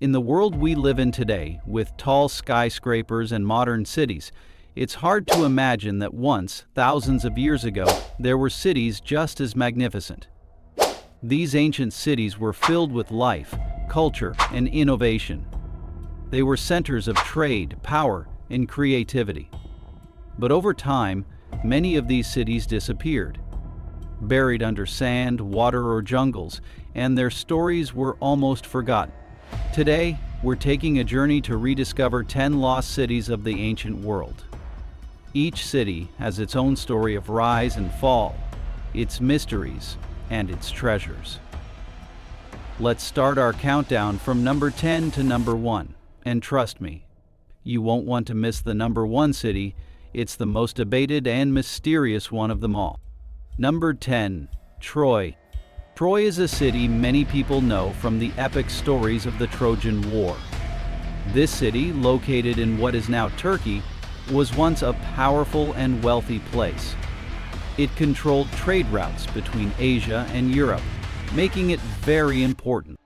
In the world we live in today, with tall skyscrapers and modern cities, it's hard to imagine that once, thousands of years ago, there were cities just as magnificent. These ancient cities were filled with life, culture, and innovation. They were centers of trade, power, and creativity. But over time, many of these cities disappeared, buried under sand, water, or jungles, and their stories were almost forgotten. Today, we're taking a journey to rediscover 10 lost cities of the ancient world. Each city has its own story of rise and fall, its mysteries, and its treasures. Let's start our countdown from number 10 to number 1. And trust me, you won't want to miss the number 1 city. It's the most debated and mysterious one of them all. Number 10, Troy. Troy is a city many people know from the epic stories of the Trojan War. This city, located in what is now Turkey, was once a powerful and wealthy place. It controlled trade routes between Asia and Europe, making it very important.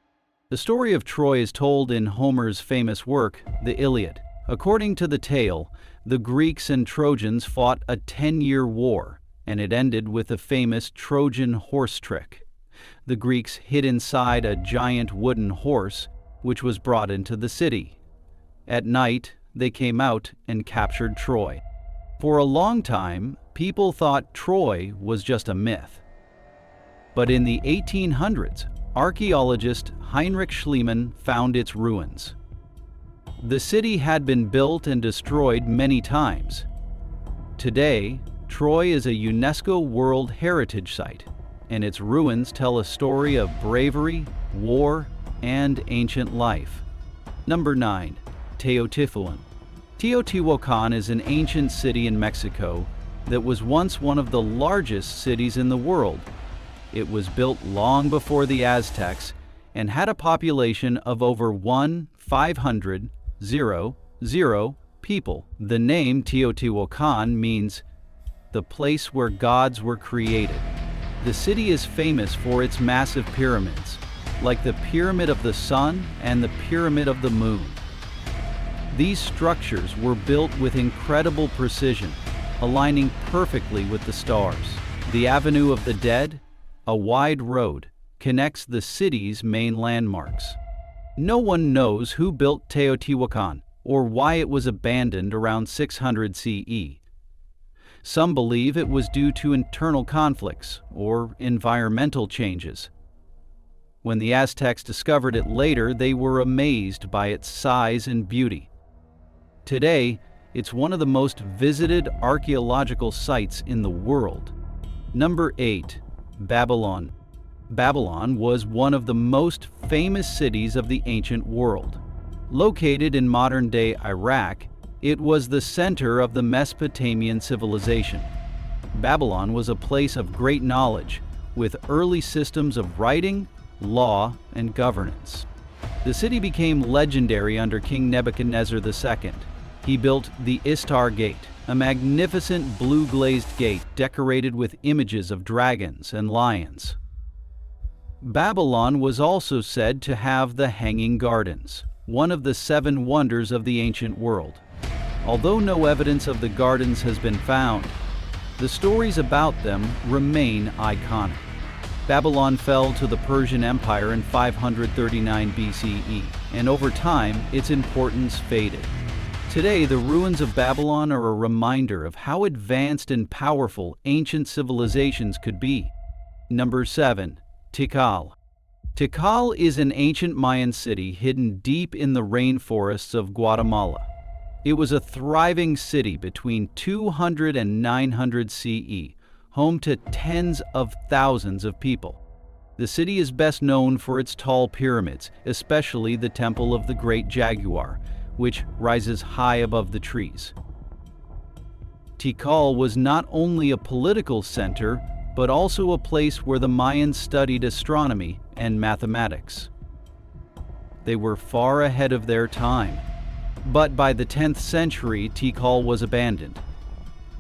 The story of Troy is told in Homer's famous work, the Iliad. According to the tale, the Greeks and Trojans fought a 10-year war, and it ended with the famous Trojan horse trick. The Greeks hid inside a giant wooden horse, which was brought into the city. At night, they came out and captured Troy. For a long time, people thought Troy was just a myth. But in the 1800s, archaeologist Heinrich Schliemann found its ruins. The city had been built and destroyed many times. Today, Troy is a UNESCO World Heritage Site, and its ruins tell a story of bravery, war, and ancient life. Number 9, Teotihuacan. Teotihuacan is an ancient city in Mexico that was once one of the largest cities in the world. It was built long before the Aztecs and had a population of over 1,500 people. The name Teotihuacan means the place where gods were created. The city is famous for its massive pyramids, like the Pyramid of the Sun and the Pyramid of the Moon. These structures were built with incredible precision, aligning perfectly with the stars. The Avenue of the Dead, a wide road, connects the city's main landmarks. No one knows who built Teotihuacan or why it was abandoned around 600 CE. Some believe it was due to internal conflicts or environmental changes. When the Aztecs discovered it later, they were amazed by its size and beauty. Today, it's one of the most visited archaeological sites in the world. Number 8, Babylon. Babylon was one of the most famous cities of the ancient world. Located in modern-day Iraq, it was the center of the Mesopotamian civilization. Babylon was a place of great knowledge, with early systems of writing, law, and governance. The city became legendary under King Nebuchadnezzar II. He built the Istar Gate, a magnificent blue-glazed gate decorated with images of dragons and lions. Babylon was also said to have the Hanging Gardens, one of the 7 wonders of the ancient world. Although no evidence of the gardens has been found, the stories about them remain iconic. Babylon fell to the Persian Empire in 539 BCE, and over time, its importance faded. Today, the ruins of Babylon are a reminder of how advanced and powerful ancient civilizations could be. Number 7, Tikal. Tikal is an ancient Mayan city hidden deep in the rainforests of Guatemala. It was a thriving city between 200 and 900 CE, home to tens of thousands of people. The city is best known for its tall pyramids, especially the Temple of the Great Jaguar, which rises high above the trees. Tikal was not only a political center, but also a place where the Mayans studied astronomy and mathematics. They were far ahead of their time, but by the 10th century, Tikal was abandoned.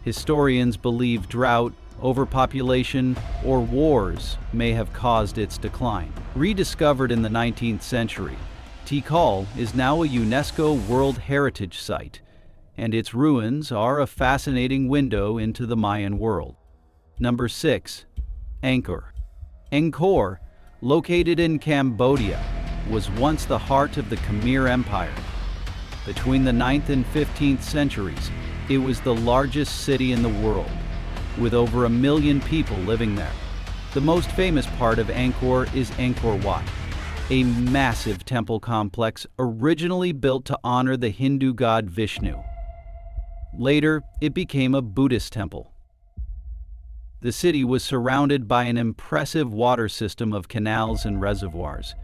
Historians believe drought, overpopulation, or wars may have caused its decline. Rediscovered in the 19th century, Tikal is now a UNESCO World Heritage Site, and its ruins are a fascinating window into the Mayan world. Number 6. Angkor. Angkor, located in Cambodia, was once the heart of the Khmer Empire. Between the 9th and 15th centuries, it was the largest city in the world, with over 1 million people living there. The most famous part of Angkor is Angkor Wat, a massive temple complex originally built to honor the Hindu god Vishnu. Later, it became a Buddhist temple. The city was surrounded by an impressive water system of canals and reservoirs,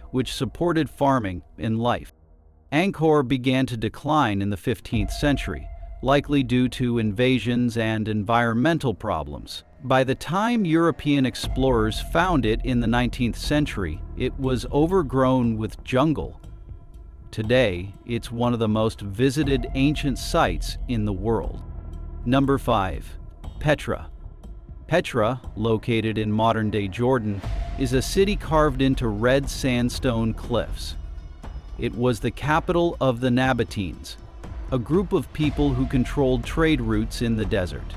which supported farming and life. Angkor began to decline in the 15th century, likely due to invasions and environmental problems. By the time European explorers found it in the 19th century, it was overgrown with jungle. Today, it's one of the most visited ancient sites in the world. Number 5. Petra. Petra, located in modern-day Jordan, is a city carved into red sandstone cliffs. It was the capital of the Nabateans, a group of people who controlled trade routes in the desert.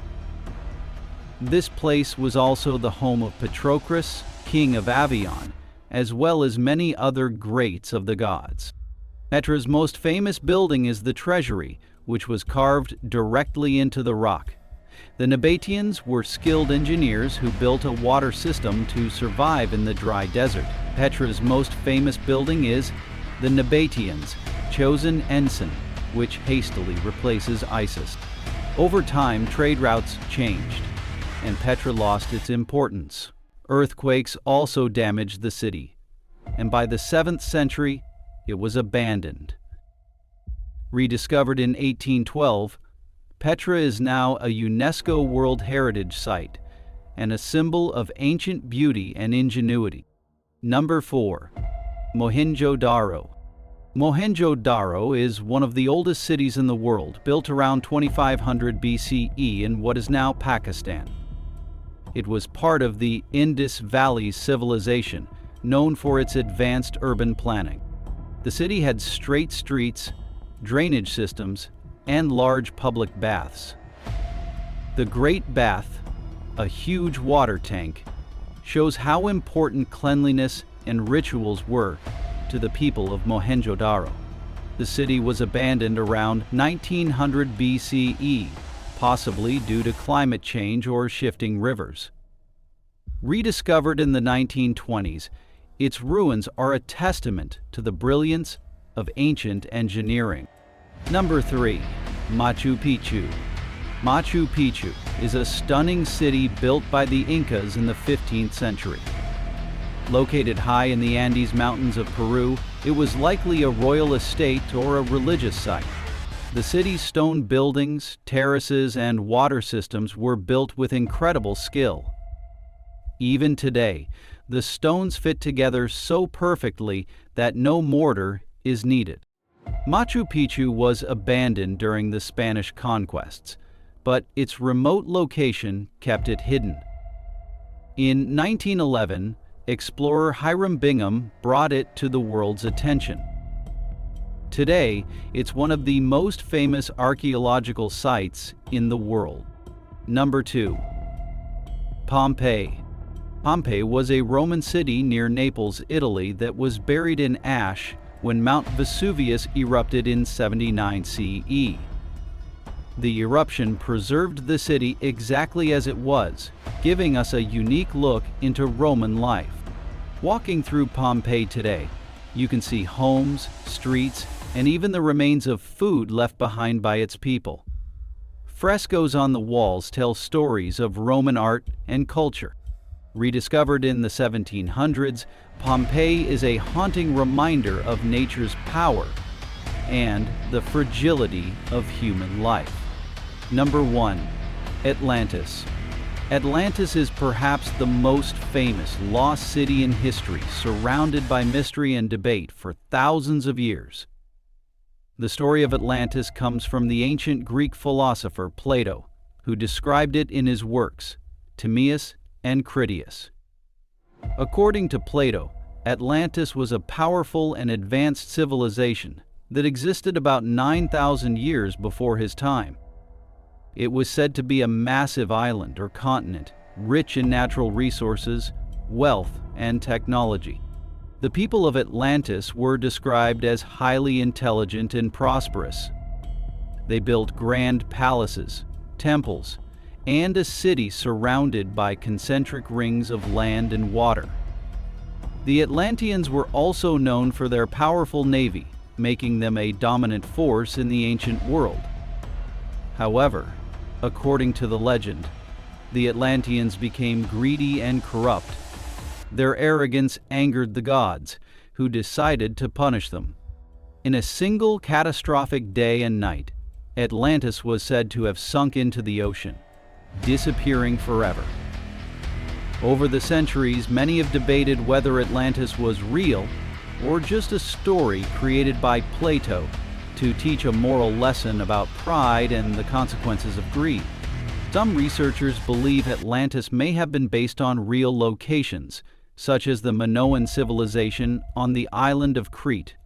This place was also the home of Patroclus, king of Avion, as well as many other greats of the gods. Petra's most famous building is the treasury, which was carved directly into the rock. The Nabateans were skilled engineers who built a water system to survive in the dry desert. Petra's most famous building is the Nabateans' chosen ensign, which hastily replaces Isis. Over time, trade routes changed, and Petra lost its importance. Earthquakes also damaged the city, and by the 7th century, it was abandoned. Rediscovered in 1812, Petra is now a UNESCO World Heritage Site and a symbol of ancient beauty and ingenuity. Number 4. Mohenjodaro. Mohenjodaro is one of the oldest cities in the world, built around 2500 BCE in what is now Pakistan. It was part of the Indus Valley civilization, known for its advanced urban planning. The city had straight streets, drainage systems, and large public baths. The Great Bath, a huge water tank, shows how important cleanliness and rituals were to the people of Mohenjodaro. The city was abandoned around 1900 BCE, possibly due to climate change or shifting rivers. Rediscovered in the 1920s, its ruins are a testament to the brilliance of ancient engineering. Number 3. Machu Picchu. Machu Picchu is a stunning city built by the Incas in the 15th century. Located high in the Andes Mountains of Peru, it was likely a royal estate or a religious site. The city's stone buildings, terraces, and water systems were built with incredible skill. Even today, the stones fit together so perfectly that no mortar is needed. Machu Picchu was abandoned during the Spanish conquests, but its remote location kept it hidden. In 1911, explorer Hiram Bingham brought it to the world's attention. Today, it's one of the most famous archaeological sites in the world. Number 2. Pompeii. Pompeii was a Roman city near Naples, Italy that was buried in ash when Mount Vesuvius erupted in 79 CE. The eruption preserved the city exactly as it was, giving us a unique look into Roman life. Walking through Pompeii today, you can see homes, streets, and even the remains of food left behind by its people. Frescoes on the walls tell stories of Roman art and culture. Rediscovered in the 1700s, Pompeii is a haunting reminder of nature's power and the fragility of human life. Number 1. Atlantis. Atlantis is perhaps the most famous lost city in history, surrounded by mystery and debate for thousands of years. The story of Atlantis comes from the ancient Greek philosopher Plato, who described it in his works, Timaeus and Critias. According to Plato, Atlantis was a powerful and advanced civilization that existed about 9,000 years before his time. It was said to be a massive island or continent, rich in natural resources, wealth, and technology. The people of Atlantis were described as highly intelligent and prosperous. They built grand palaces, temples, and a city surrounded by concentric rings of land and water. The Atlanteans were also known for their powerful navy, making them a dominant force in the ancient world. However, according to the legend, the Atlanteans became greedy and corrupt. Their arrogance angered the gods, who decided to punish them. In a single catastrophic day and night, Atlantis was said to have sunk into the ocean, disappearing forever. Over the centuries, many have debated whether Atlantis was real or just a story created by Plato to teach a moral lesson about pride and the consequences of greed. Some researchers believe Atlantis may have been based on real locations, such as the Minoan civilization on the island of Crete,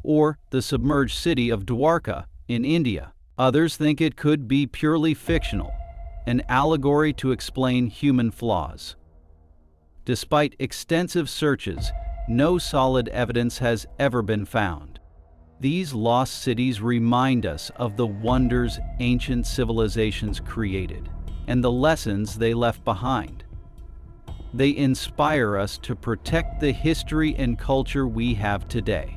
or the submerged city of Dwarka in India. Others think it could be purely fictional, an allegory to explain human flaws. Despite extensive searches, no solid evidence has ever been found. These lost cities remind us of the wonders ancient civilizations created and the lessons they left behind. They inspire us to protect the history and culture we have today.